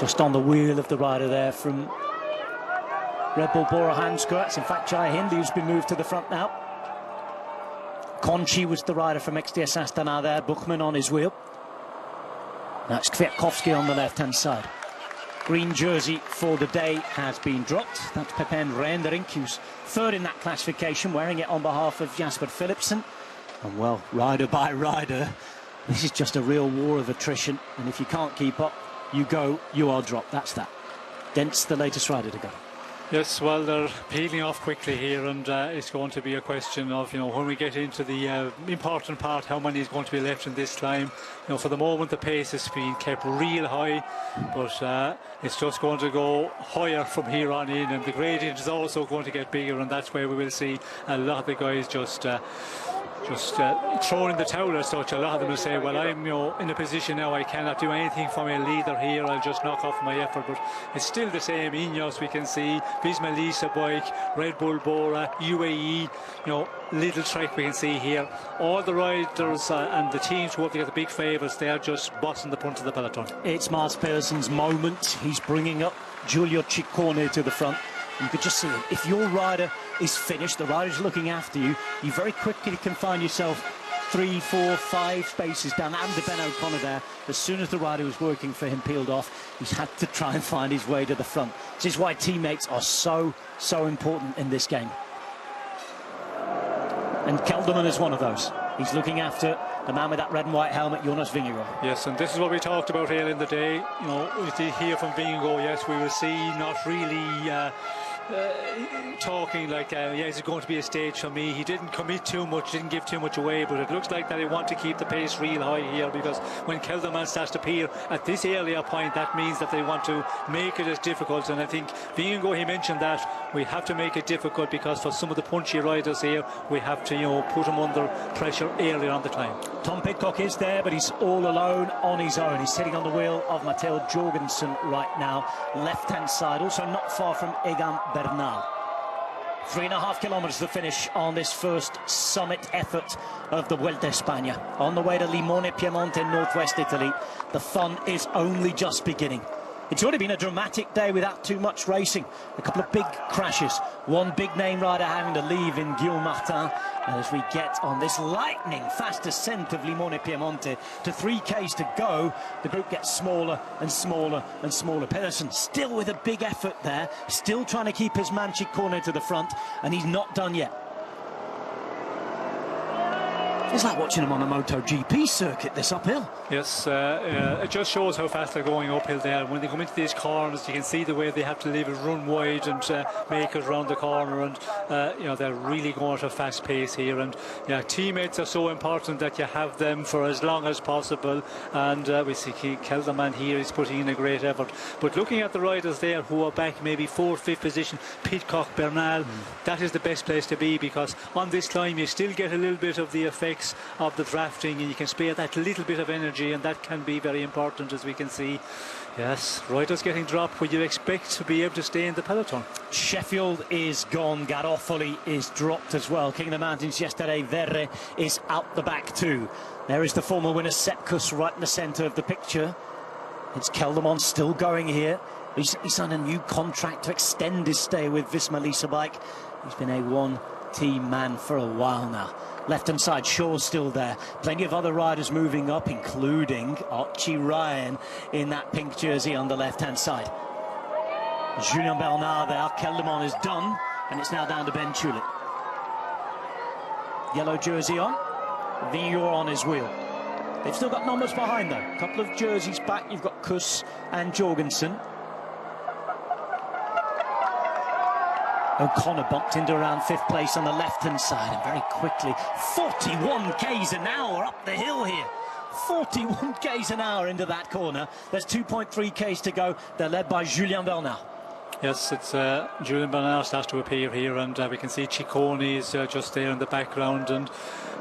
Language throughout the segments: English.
Just on the wheel of the rider there from Red Bull Bora Hansgrohe. In fact, Jai Hindi, who's been moved to the front now. Conchi was the rider from XDS Astana there, Buchmann on his wheel. That's Kwiatkowski on the left-hand side. Green jersey for the day has been dropped. That's Pepijn Rendering, who's third in that classification, wearing it on behalf of Jasper Philipsen. And well, rider by rider, this is just a real war of attrition. And if you can't keep up, you go, you are dropped. That's that. Dent's the latest rider to go. Yes, well, they're peeling off quickly here, and it's going to be a question of, when we get into the important part, how many is going to be left in this climb. For the moment, the pace is being kept real high, but it's just going to go higher from here on in, and the gradient is also going to get bigger, and that's where we will see a lot of the guys just throwing the towel as such. A lot of them will say, well, I'm in a position now I cannot do anything for my leader here, I'll just knock off my effort. But it's still the same. Ineos, we can see Visma Lease bike, Red Bull Bora, UAE, little Trek we can see here. All the riders and the teams who have got the big favourites, they are just bossing the front of the peloton. It's Mars Pedersen's moment. He's bringing up Giulio Ciccone to the front. You could just see it. If your rider is finished, the rider's looking after you, you very quickly can find yourself 3, 4, 5 spaces down. And Ben O'Connor there, as soon as the rider was working for him peeled off, he's had to try and find his way to the front. This is why teammates are so important in this game. And Kelderman is one of those. He's looking after the man with that red and white helmet, Jonas Vingegaard. Yes, and this is what we talked about earlier in the day. We did hear from Vingegaard, yes, we will see not really talking like, is it going to be a stage for me? He didn't commit too much, didn't give too much away, but it looks like that they want to keep the pace real high here, because when Kelderman starts to peel at this earlier point, that means that they want to make it as difficult. And I think Vingegaard, he mentioned that we have to make it difficult, because for some of the punchy riders here, we have to put them under pressure earlier on the climb. Tom Pidcock is there, but he's all alone on his own. He's sitting on the wheel of Matteo Jorgensen right now, left-hand side, also not far from Egan Bernal. 3.5 kilometres to finish on this first summit effort of the Vuelta A Espana. On the way to Limone, Piemonte in northwest Italy. The fun is only just beginning. It's already been a dramatic day without too much racing. A couple of big crashes. One big name rider having to leave in Guillaume Martin. And as we get on this lightning fast ascent of Limone Piemonte to 3Ks to go, the group gets smaller and smaller and smaller. Pedersen still with a big effort there, still trying to keep his man Ciccone to the front, and he's not done yet. It's like watching him on a MotoGP circuit, this uphill. Yes, it just shows how fast they're going uphill there. When they come into these corners, you can see the way they have to leave it run wide and make it around the corner. And, they're really going at a fast pace here. And, teammates are so important that you have them for as long as possible. And we see Kelderman here is putting in a great effort. But looking at the riders there who are back maybe 4th, 5th position, Pidcock, Bernal, that is the best place to be, because on this climb you still get a little bit of the effects of the drafting, and you can spare that little bit of energy, and that can be very important, as we can see. Yes, riders getting dropped when you expect to be able to stay in the peloton. Sheffield is gone, Garofoli is dropped as well. King of the Mountains yesterday, Verre is out the back too. There is the former winner Sepkus right in the centre of the picture. It's Kelderman still going here. He's signed a new contract to extend his stay with Visma Lease bike. He's been a one-team man for a while now. Left-hand side, Shaw's still there. Plenty of other riders moving up, including Archie Ryan in that pink jersey on the left-hand side. Julien Bernard there. Kelderman is done, and it's now down to Ben Tulip. Yellow jersey on. Vingegaard on his wheel. They've still got numbers behind, though. A couple of jerseys back. You've got Kuss and Jorgensen. O'Connor bumped into around 5th place on the left-hand side, and very quickly, 41 k's an hour up the hill here. 41 k's an hour into that corner. There's 2.3 k's to go. They're led by Julien Bernard. Yes, it's Julien Bernard starts to appear here, and we can see Ciccone is just there in the background, and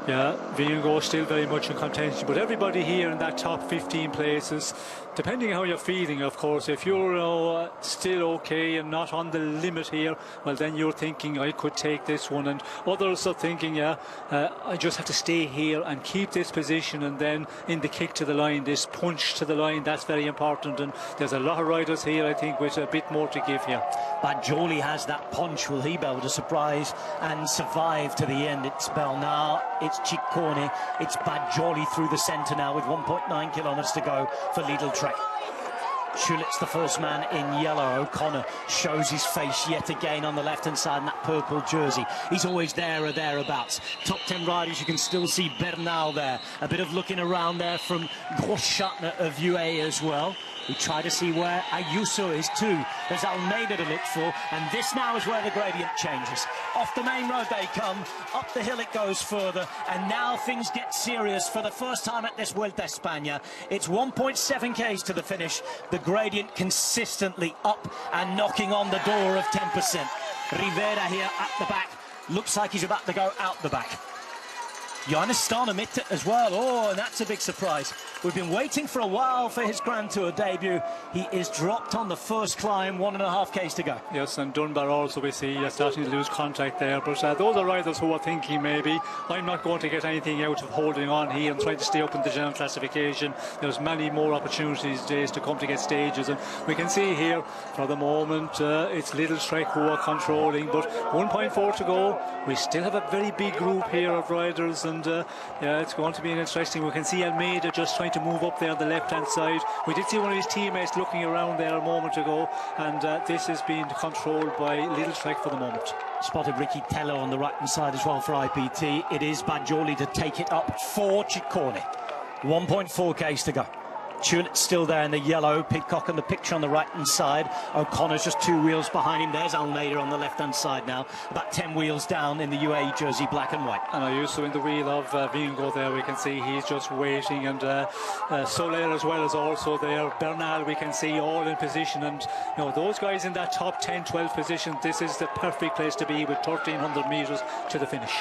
Yeah, Vingegaard still very much in contention, but everybody here in that top 15 places, depending how you're feeling, of course, if you're still okay and not on the limit here, well, then you're thinking, I could take this one, and others are thinking, I just have to stay here and keep this position, and then in the kick to the line, this punch to the line, that's very important, and there's a lot of riders here, I think, with a bit more to give here. Bajoli has that punch. Will he be able to surprise and survive to the end? It's Bernal, it's Ciccone, it's Bajoli through the centre now with 1.9 kilometres to go for Lidl-Trek. Schulitz, the first man in yellow. O'Connor shows his face yet again on the left-hand side in that purple jersey. He's always there or thereabouts. Top 10 riders, you can still see Bernal there. A bit of looking around there from Grossschartner of UAE as well. We try to see where Ayuso is too. There's Almeida to look for, and this now is where the gradient changes. Off the main road they come, up the hill it goes further, and now things get serious for the first time at this Vuelta A Espana. It's 1.7 k's to the finish. The gradient consistently up and knocking on the door of 10%. Rivera here at the back. Looks like he's about to go out the back. Johannes Starner as well. Oh, and that's a big surprise. We've been waiting for a while for his Grand Tour debut. He is dropped on the first climb, 1.5 k's to go. Yes, and Dunbar also we see starting to lose contact there. But those are riders who are thinking maybe, I'm not going to get anything out of holding on here and trying to stay up in the general classification. There's many more opportunities days to come to get stages. And we can see here, for the moment, it's Lidl-Trek who are controlling. But 1.4 to go. We still have a very big group here of riders. And yeah, it's going to be an interesting. We can see Almeida just trying to move up there on the left-hand side. We did see one of his teammates looking around there a moment ago, and this is being controlled by Lidl-Trek for the moment. Spotted Ricky Tello on the right-hand side as well for IPT. It is Bajoli to take it up for Ciccone. 1.4 k's to go. Schulitz still there in the yellow, Pidcock in the picture on the right-hand side. O'Connor's just 2 wheels behind him. There's Almeida on the left-hand side now, about 10 wheels down in the UAE jersey, black and white. And Ayuso in the wheel of Vingegaard there, we can see he's just waiting, and Soler as well as also there. Bernal we can see all in position, and you know, those guys in that top 10, 12 position, this is the perfect place to be with 1,300 metres to the finish.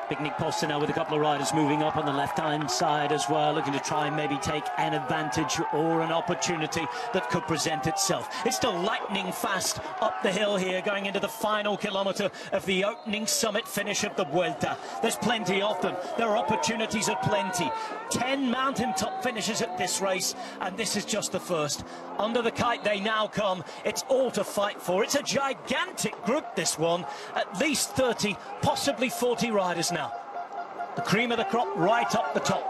Big Nick Poster now with a couple of riders moving up on the left-hand side as well, looking to try and maybe take an advantage or an opportunity that could present itself. It's still lightning fast up the hill here, going into the final kilometre of the opening summit finish of the Vuelta. There's plenty of them. There are opportunities at plenty. 10 mountaintop finishes at this race, and this is just the first. Under the kite they now come. It's all to fight for. It's a gigantic group, this one. At least 30, possibly 40 riders now. The cream of the crop right up the top.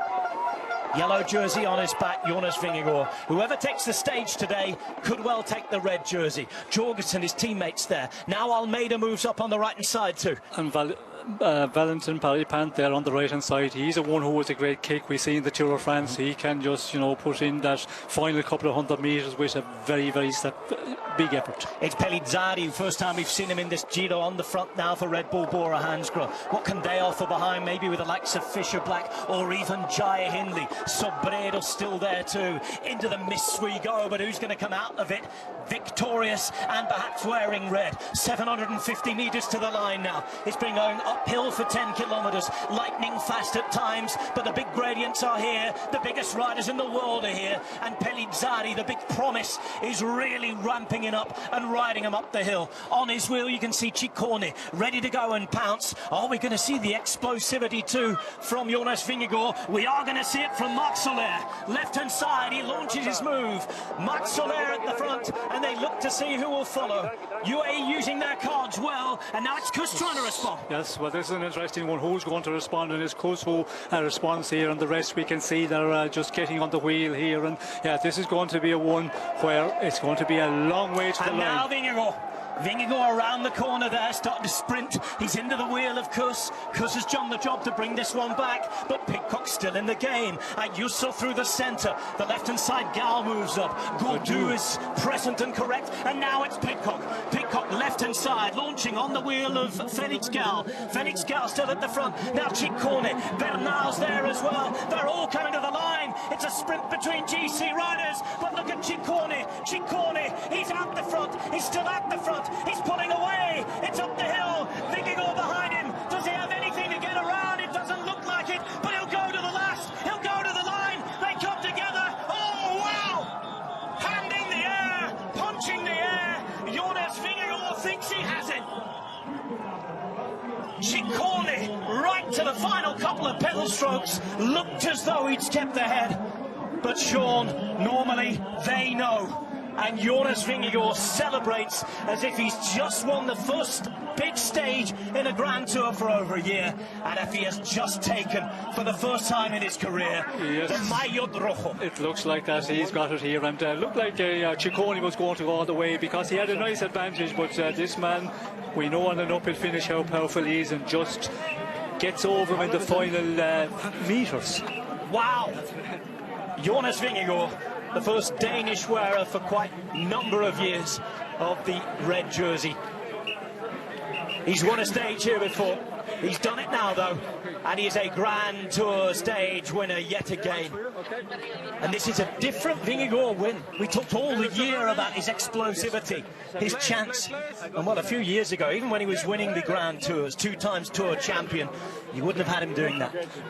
Yellow jersey on his back, Jonas Vingegaard. Whoever takes the stage today could well take the red jersey. Jorgensen, his teammates there. Now Almeida moves up on the right-hand side too. And Valentin Paripant there on the right hand side, he's the one who was a great kick. We see in the Tour of France, he can just, you know, put in that final couple of 100 metres with a very, very big effort. It's Pellizzari, first time we've seen him in this Giro, on the front now for Red Bull Bora Hansgrohe. What can they offer behind, maybe with the likes of Fisher Black or even Jaya Hindley? Sobredo still there too. Into the mists we go, but who's going to come out of it victorious and perhaps wearing red? 750 metres to the line now. It's been going uphill for 10 kilometres, lightning fast at times, but the big gradients are here. The biggest riders in the world are here, and Pellizzari, the big promise, is really ramping it up and riding him up the hill. On his wheel you can see Ciccone ready to go and pounce. Are we going to see the explosivity too from Jonas Vingegaard? We are going to see it from Marc Soler. Left hand side, he launches his move. Marc Soler at the front, and they look to see who will follow. UAE using their cards well, and now it's Kuss trying to respond. Yes, well, this is an interesting one. Who's going to respond? And it's Kuss who responds here, and the rest we can see they're just getting on the wheel here. And yeah, this is going to be a one where it's going to be a long way to the line. And now Vingegaard around the corner there, starting to sprint. He's into the wheel of Kuss. Kuss has done the job to bring this one back, but Pidcock's still in the game. Ayuso through the centre. The left-hand side, Gal moves up. Gaudu is present and correct, and now it's Pidcock. Pidcock left-hand side, launching on the wheel of Felix Gal. Felix Gal still at the front. Now Ciccone. Bernal's there as well. They're all coming to the line. It's a sprint between GC riders, but look at Ciccone. Ciccone, he's at the front. He's still at the front. He's pulling away. It's up the hill. Vingegaard behind him. Does he have anything to get around? It doesn't look like it. final strokes looked as though he'd kept ahead. But Sean, normally they know. And Jonas Vingegaard celebrates as if he's just won the first big stage in a Grand Tour for over a year, and if he has just taken, for the first time in his career, yes, the Maillot Rojo. It looks like that he's got it here, and looked like Ciccone was going to go all the way because he had a nice advantage, but this man, we know on an uphill finish how powerful he is, and just gets over him in the final metres. Wow! Jonas Vingegaard, the first Danish wearer for quite a number of years of the red jersey. He's won a stage here before. He's done it now, though, and he is a Grand Tour stage winner yet again. And this is a different Vingegaard win. We talked all the year about his explosivity, his chance. And well, a few years ago, even when he was winning the Grand Tours, 2 times Tour champion, you wouldn't have had him doing that.